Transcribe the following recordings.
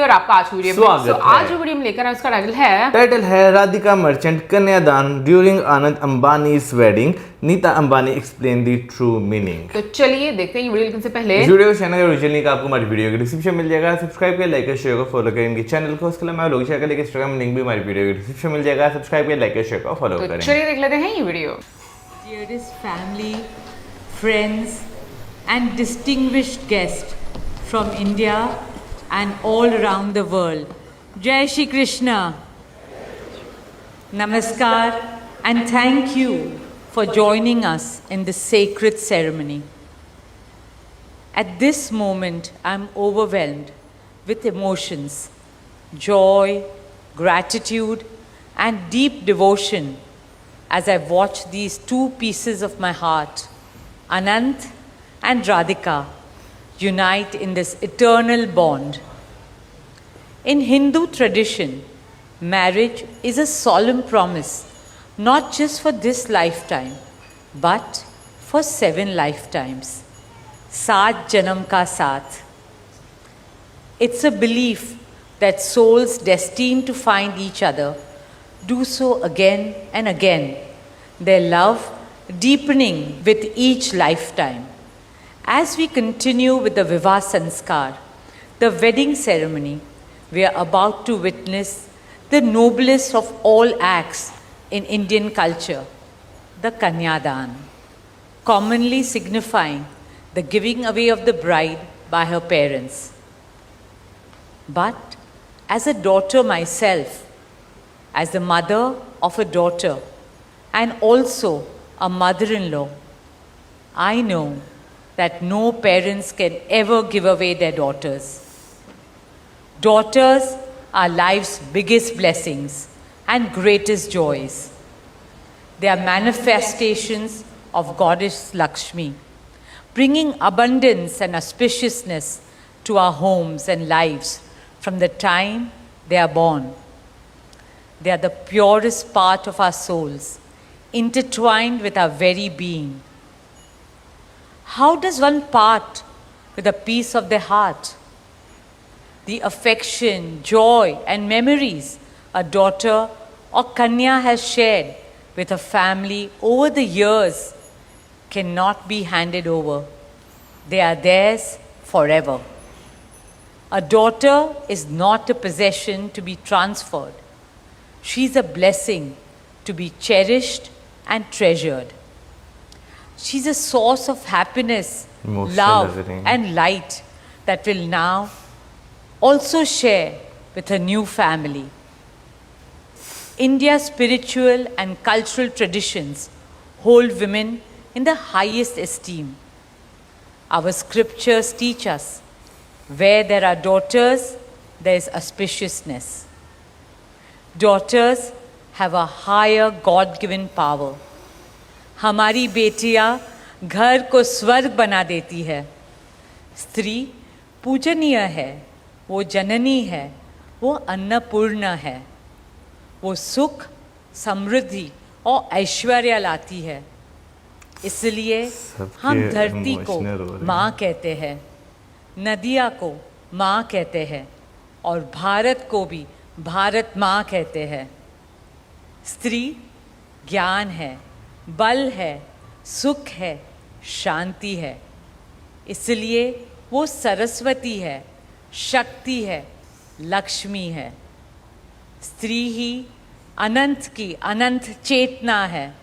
और आपका आज वीडियो में स्वागत है। आज जो वीडियो में लेकर आए उसका टाइटल है राधिका मर्चेंट कन्यादान during Anand Ambani's wedding, Nita Ambani explain the true meaning. तो चलिए देखते हैं ये वीडियो लेकिन से पहले इस वीडियो को चैनल का ओरिजिनल लिंक आपको हमारी वीडियो के डिस्क्रिप्शन मिल जाएगा। सब्सक्राइब कर, लाइक कर, शेयर को फॉलो करें इनके चैनल को। उसके अलावा लोग शेयर करें इंस्टाग्राम लिंक भी हमारी वीडियो के डिस्क्रिप्शन मिल जाएगा। सब्सक्राइब कर, लाइक कर, शेयर को फॉलो तो करें। चलिए देख लेते हैं ये video. Dearest family, friends, and distinguished guests from India and all around the world. Jai Shri Krishna. Namaskar and thank you for joining us in this sacred ceremony. At this moment, I am overwhelmed with emotions, joy, gratitude, and deep devotion as I watch these two pieces of my heart, Anant and Radhika, unite in this eternal bond. In Hindu tradition, marriage is a solemn promise, not just for this lifetime, but for 7 lifetimes. Saat janam ka saath. It's a belief that souls destined to find each other do so again and again, their love deepening with each lifetime. As we continue with the Vivah Sanskar, the wedding ceremony, we are about to witness the noblest of all acts in Indian culture, the Kanyadan, commonly signifying the giving away of the bride by her parents. But as a daughter myself, as the mother of a daughter and also a mother-in-law, I know that no parents can ever give away their daughters. Daughters are life's biggest blessings and greatest joys. They are manifestations of Goddess Lakshmi, bringing abundance and auspiciousness to our homes and lives from the time they are born. They are the purest part of our souls, intertwined with our very being. How does one part with a piece of their heart? The affection, joy, and memories a daughter or Kanya has shared with her family over the years cannot be handed over. They are theirs forever. A daughter is not a possession to be transferred. She is a blessing to be cherished and treasured. She is a source of happiness, love, and light that will now also share with her new family. India's spiritual and cultural traditions hold women in the highest esteem. Our scriptures teach us where there are daughters, there is auspiciousness. Daughters have a higher God-given power. हमारी बेटियां घर को स्वर्ग बना देती है। स्त्री पूजनीय है, वो जननी है, वो अन्नपूर्णा है, वो सुख, समृद्धि और ऐश्वर्य लाती है। इसलिए हम धरती को माँ कहते हैं, नदिया को माँ कहते हैं और भारत को भी भारत माँ कहते हैं। स्त्री ज्ञान है, बल है, सुख है, शांति है। इसलिए वो सरस्वती है, शक्ति है, लक्ष्मी है। स्त्री ही अनंत की अनंत चेतना है।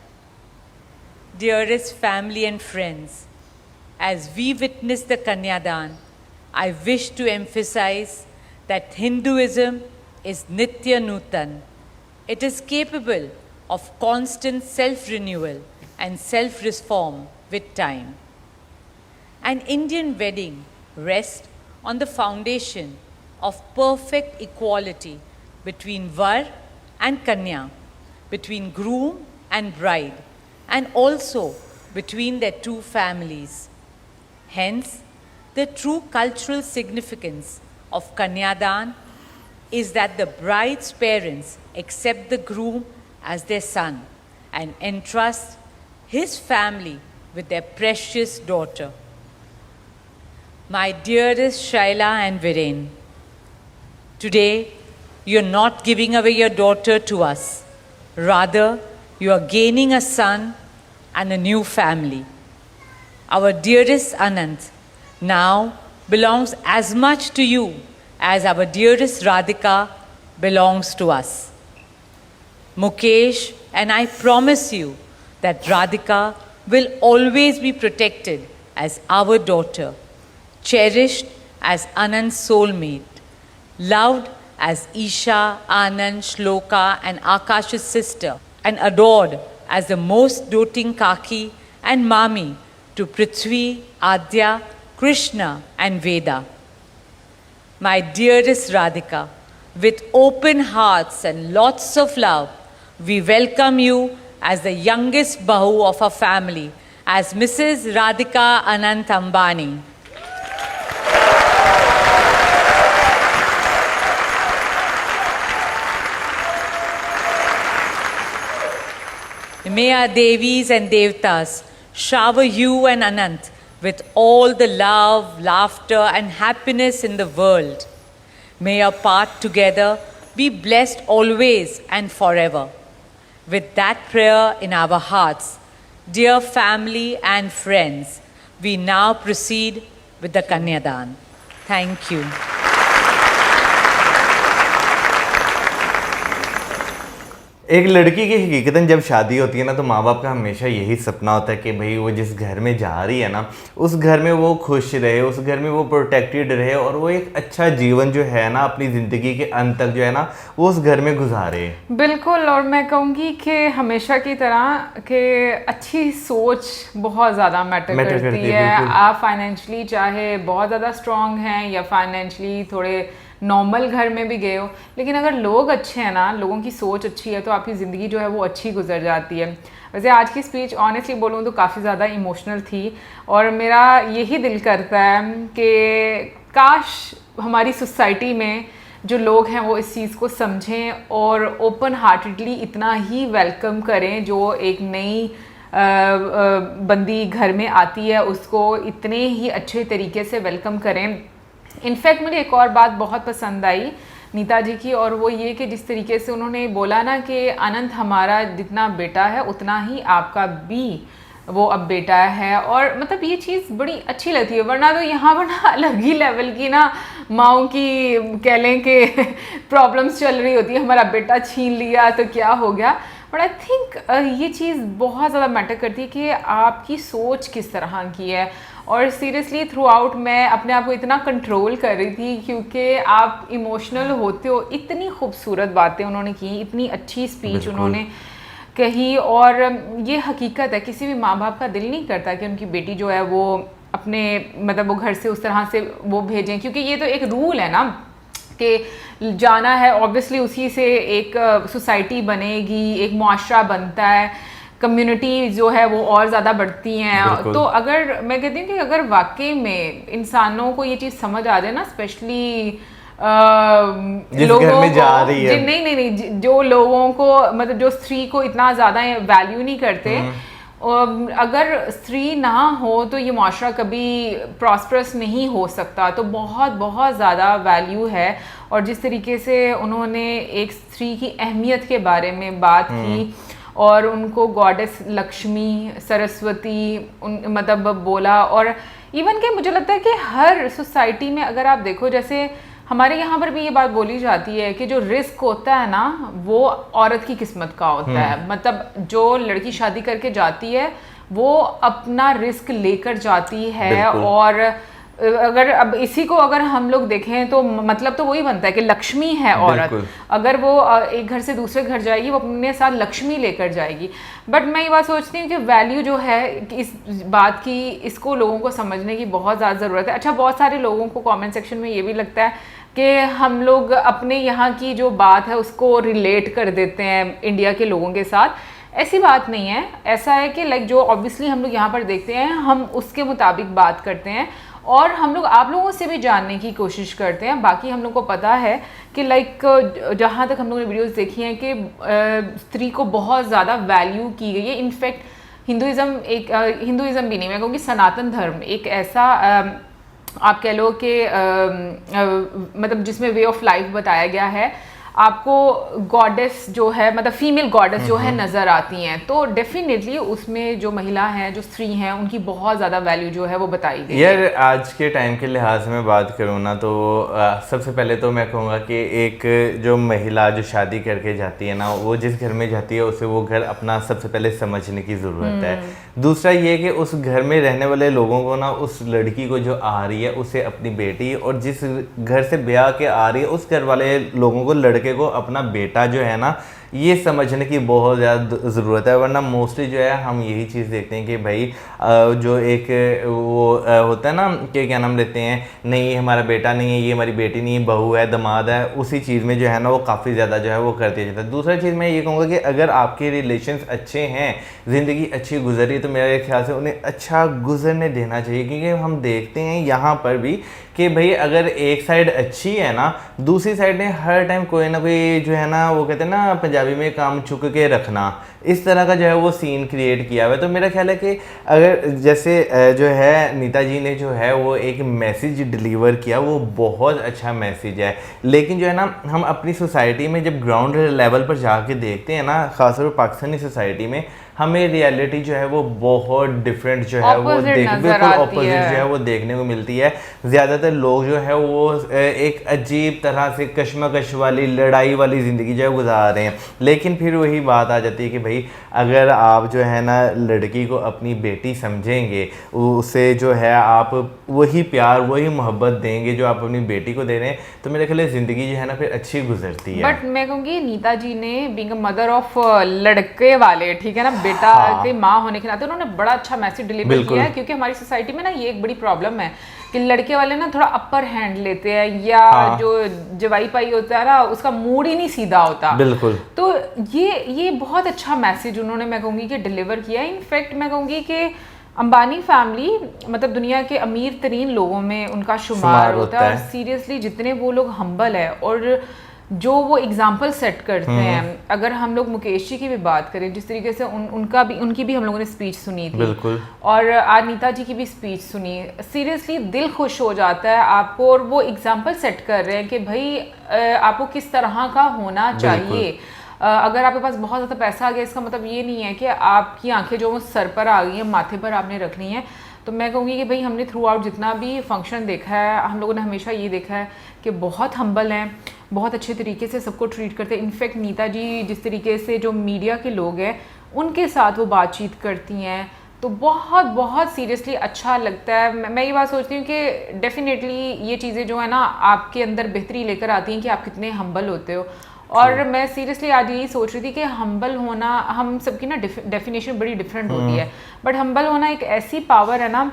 Dearest family and friends, as we witness the Kanyadan, I wish to emphasize that Hinduism is Nitya Nutan. It is capable of constant self-renewal and self-reform with time. An Indian wedding rests on the foundation of perfect equality between Var and Kanya, between groom and bride, and also between their two families. Hence, the true cultural significance of Kanyadan is that the bride's parents accept the groom as their son and entrust his family with their precious daughter. My dearest Shaila and Viren, Today, you're not giving away your daughter to us. Rather, you are gaining a son and a new family. Our dearest Anant now belongs as much to you as our dearest Radhika belongs to us. Mukesh and I promise you that Radhika will always be protected as our daughter, cherished as Anand's soulmate, loved as Isha, Anand, Shloka and Akash's sister, and adored as the most doting Kaki and Mami to Prithvi, Adya, Krishna and Veda. My dearest Radhika, with open hearts and lots of love, we welcome you as the youngest Bahu of our family, as Mrs. Radhika Anant Ambani. May our Devis and Devtas shower you and Anant with all the love, laughter and happiness in the world. May our path together be blessed always and forever. With that prayer in our hearts, dear family and friends, we now proceed with the Kanyadan. Thank you. एक लड़की की हकीकतन जब शादी होती है ना, तो माँ बाप का हमेशा यही सपना होता है कि भाई वो जिस घर में जा रही है ना, उस घर में वो खुश रहे, उस घर में वो प्रोटेक्टेड रहे और वो एक अच्छा जीवन जो है ना अपनी ज़िंदगी के अंत तक जो है ना वो उस घर में गुजारे। बिल्कुल। और मैं कहूँगी कि हमेशा की तरह कि अच्छी सोच बहुत ज़्यादा मैटर करती है। आप फाइनेंशियली चाहे बहुत ज़्यादा स्ट्रॉन्ग हैं या फाइनेंशियली थोड़े नॉर्मल घर में भी गए हो, लेकिन अगर लोग अच्छे हैं ना, लोगों की सोच अच्छी है, तो आपकी ज़िंदगी जो है वो अच्छी गुजर जाती है। वैसे आज की स्पीच ऑनेस्टली बोलूँ तो काफ़ी ज़्यादा इमोशनल थी और मेरा यही दिल करता है कि काश हमारी सोसाइटी में जो लोग हैं वो इस चीज़ को समझें और ओपन हार्टेडली इतना ही वेलकम करें। जो एक नई बंदी घर में आती है उसको इतने ही अच्छे तरीके से वेलकम करें। इनफैक्ट मुझे एक और बात बहुत पसंद आई नीता जी की, और वो ये कि जिस तरीके से उन्होंने बोला ना कि अनंत हमारा जितना बेटा है उतना ही आपका भी वो अब बेटा है। और मतलब ये चीज़ बड़ी अच्छी लगती है, वरना तो यहाँ पर ना अलग ही लेवल की ना माओ की कह लें कि प्रॉब्लम्स चल रही होती है, हमारा बेटा छीन लिया तो क्या हो गया। बट आई थिंक ये चीज़ बहुत ज़्यादा मैटर करती है कि आपकी सोच किस तरह की है। और सीरियसली थ्रू आउट मैं अपने आप को इतना कंट्रोल कर रही थी क्योंकि आप इमोशनल होते हो। इतनी खूबसूरत बातें उन्होंने की, इतनी अच्छी स्पीच उन्होंने कही, और ये हकीकत है किसी भी माँ बाप का दिल नहीं करता कि उनकी बेटी जो है वो अपने मतलब वो घर से उस तरह से वो भेजें, क्योंकि ये तो एक रूल है ना कि जाना है, ऑब्वियसली उसी से एक सोसाइटी बनेगी, एक मुआशरा बनता है, कम्युनिटी जो है वो और ज़्यादा बढ़ती हैं। तो अगर मैं कहती हूँ कि अगर वाकई में इंसानों को ये चीज़ समझ आ जाए ना, स्पेशली लोगों को नहीं जो लोगों को मतलब जो स्त्री को इतना ज़्यादा वैल्यू नहीं करते, अगर स्त्री ना हो तो ये मुआशरा कभी प्रॉस्परस नहीं हो सकता। तो बहुत बहुत ज़्यादा वैल्यू है। और जिस तरीके से उन्होंने एक स्त्री की अहमियत के बारे में बात की और उनको गॉडेस लक्ष्मी, सरस्वती मतलब बोला, और इवन के मुझे लगता है कि हर सोसाइटी में अगर आप देखो, जैसे हमारे यहाँ पर भी ये बात बोली जाती है कि जो रिस्क होता है ना वो औरत की किस्मत का होता है। मतलब जो लड़की शादी करके जाती है वो अपना रिस्क लेकर जाती है। और अगर अब इसी को अगर हम लोग देखें तो मतलब तो वही बनता है कि लक्ष्मी है औरत, अगर वो एक घर से दूसरे घर जाएगी वो अपने साथ लक्ष्मी लेकर जाएगी। बट मैं ये बात सोचती हूँ कि वैल्यू जो है इस बात की, इसको लोगों को समझने की बहुत ज़्यादा ज़रूरत है। अच्छा, बहुत सारे लोगों को कमेंट सेक्शन में ये भी लगता है कि हम लोग अपने यहाँ की जो बात है उसको रिलेट कर देते हैं इंडिया के लोगों के साथ। ऐसी बात नहीं है। ऐसा है कि लाइक जो ऑब्वियसली हम लोग यहाँ पर देखते हैं हम उसके मुताबिक बात करते हैं और हम लोग आप लोगों से भी जानने की कोशिश करते हैं। बाकी हम लोग को पता है कि लाइक जहाँ तक हम लोगों ने वीडियोस देखी हैं कि स्त्री को बहुत ज़्यादा वैल्यू की गई है। इनफैक्ट हिंदुज़म भी नहीं, मैं कहूँगी सनातन धर्म एक ऐसा आप कह लो कि मतलब जिसमें वे ऑफ लाइफ बताया गया है, आपको गॉडेस जो है, मतलब फीमेल गॉडेस जो है नज़र आती हैं, तो डेफिनेटली उसमें जो महिला हैं, जो स्त्री हैं, उनकी बहुत ज़्यादा वैल्यू जो है वो बताई गई यार। आज के टाइम के लिहाज से मैं बात करूँ ना, तो सबसे पहले तो मैं कहूँगा कि एक जो महिला जो शादी करके जाती है ना, वो जिस घर में जाती है उसे वो घर अपना सबसे पहले समझने की ज़रूरत है। दूसरा ये कि उस घर में रहने वाले लोगों को ना, उस लड़की को जो आ रही है उसे अपनी बेटी, और जिस घर से ब्याह के आ रही है उस घर वाले लोगों को, लड़के को अपना बेटा जो है ना, ये समझने की बहुत ज़्यादा ज़रूरत है। वरना मोस्टली जो है हम यही चीज़ देखते हैं कि भाई जो एक वो होता है ना कि क्या नाम लेते हैं, नहीं ये हमारा बेटा नहीं है, ये हमारी बेटी नहीं है, बहू है, दामाद है, उसी चीज़ में जो है ना वो काफ़ी ज़्यादा जो है वो करते जाता है। दूसरा चीज़ मैं ये कहूँगा कि अगर आपके रिलेशंस अच्छे हैं, ज़िंदगी अच्छी गुजरी, तो मेरे ख्याल से उन्हें अच्छा गुजरने देना चाहिए। क्योंकि हम देखते हैं यहाँ पर भी कि भाई अगर एक साइड अच्छी है ना, दूसरी साइड ने हर टाइम कोई ना कोई जो है ना, वो कहते हैं ना पंजाबी में, काम चुक के रखना, इस तरह का जो है वो सीन क्रिएट किया हुआ है। तो मेरा ख्याल है कि अगर जैसे जो है नीता जी ने जो है वो एक मैसेज डिलीवर किया, वो बहुत अच्छा मैसेज है। लेकिन जो है ना, हम अपनी सोसाइटी में जब ग्राउंड लेवल पर जाके देखते हैं ना, खासतौर पर पाकिस्तानी सोसाइटी में, हमें रियलिटी जो है वो बहुत डिफरेंट जो है वो बिल्कुल ऑपोजिट जो है वो देखने को मिलती है। ज़्यादातर लोग जो है वो एक अजीब तरह से कश्मकश वाली, लड़ाई वाली ज़िंदगी जो है गुजार रहे हैं। लेकिन फिर वही बात आ जाती है कि भाई अगर आप जो है ना लड़की को अपनी बेटी समझेंगे, उसे जो है आप वही प्यार, वही मोहब्बत देंगे जो आप अपनी बेटी को दे रहे हैं, तो मेरे ख्याल ज़िंदगी जो है ना फिर अच्छी गुजरती है। बट मैं कहूँगी नीता जी ने बीइंग अ मदर ऑफ लड़के वाले, ठीक है ना, बेटा की माँ होने के नाते उन्होंने बड़ा अच्छा मैसेज डिलीवर किया है। क्योंकि हमारी सोसाइटी में ना ये एक बड़ी प्रॉब्लम है कि लड़के वाले ना थोड़ा अपर हैंड लेते हैं, या जो जवाई पाई होता है ना, उसका मूड ही नहीं सीधा होता। बिल्कुल। तो ये बहुत अच्छा मैसेज उन्होंने, मैं कहूँगी कि डिलीवर किया है। इनफैक्ट मैं कहूँगी कि अंबानी फैमिली मतलब दुनिया के अमीर तरीन लोगों में उनका शुमार होता है। और सीरियसली जितने वो लोग हम्बल है और जो वो एग्जाम्पल सेट करते हैं। अगर हम लोग मुकेश जी की भी बात करें, जिस तरीके से उनकी भी हम लोगों ने स्पीच सुनी थी, बिल्कुल, और आज नीता जी की भी स्पीच सुनी, सीरियसली दिल खुश हो जाता है आपको। और वो एग्जाम्पल सेट कर रहे हैं कि भाई आपको किस तरह का होना चाहिए। अगर आपके पास बहुत ज़्यादा पैसा आ गया, इसका मतलब ये नहीं है कि आपकी आंखें जो वो सर पर आ गई हैं, माथे पर आपने रखनी है। तो मैं कहूँगी कि भाई हमने थ्रू आउट जितना भी फंक्शन देखा है, हम लोगों ने हमेशा ये देखा है कि बहुत हम्बल हैं, बहुत अच्छे तरीके से सबको ट्रीट करते हैं। इनफैक्ट नीता जी जिस तरीके से जो मीडिया के लोग हैं उनके साथ वो बातचीत करती हैं, तो बहुत बहुत सीरियसली अच्छा लगता है। मैं ये बात सोचती हूँ कि डेफिनेटली ये चीज़ें जो है ना आपके अंदर बेहतरी लेकर आती हैं कि आप कितने हम्बल होते हो। और मैं सीरियसली आज यही सोच रही थी कि हम्बल होना, हम सबकी ना डेफिनेशन बड़ी डिफरेंट होती है, बट हम्बल होना एक ऐसी पावर है ना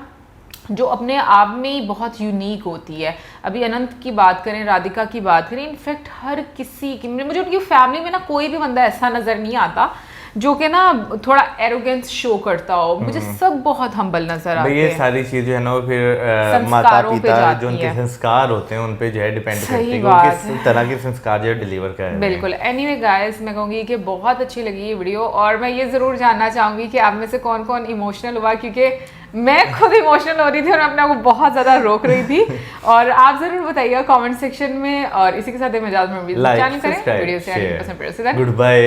जो अपने आप में ही बहुत यूनिक होती है। अभी अनंत की बात करें, राधिका की बात करें, इनफैक्ट हर किसी की, मुझे उनकी फैमिली में ना कोई भी बंदा ऐसा नज़र नहीं आता जो कि ना थोड़ा एरोगेंस शो करता हो। मुझे सब बहुत हम्बल नजर आते हैं। ये सारी चीज़ जो है ना वो फिर माता पिता जो उनके संस्कार होते हैं उन पे जो है डिपेंड करती है कि किस तरह के संस्कार जो है डिलीवर कर रहे हैं। बिल्कुल। एनीवे गाइस, मैं कहूँगी कि बहुत अच्छी लगी ये वीडियो, और मैं ये ज़रूर जानना चाहूँगी कि आप में से कौन कौन इमोशनल हुआ, क्योंकि मैं खुद इमोशनल हो रही थी और मैं अपने आप को बहुत ज़्यादा रोक रही थी। और आप ज़रूर बताइएगा कमेंट सेक्शन में। और इसी के साथ मैं इजाज़त, चैनल करें, वीडियो से गुड बाय।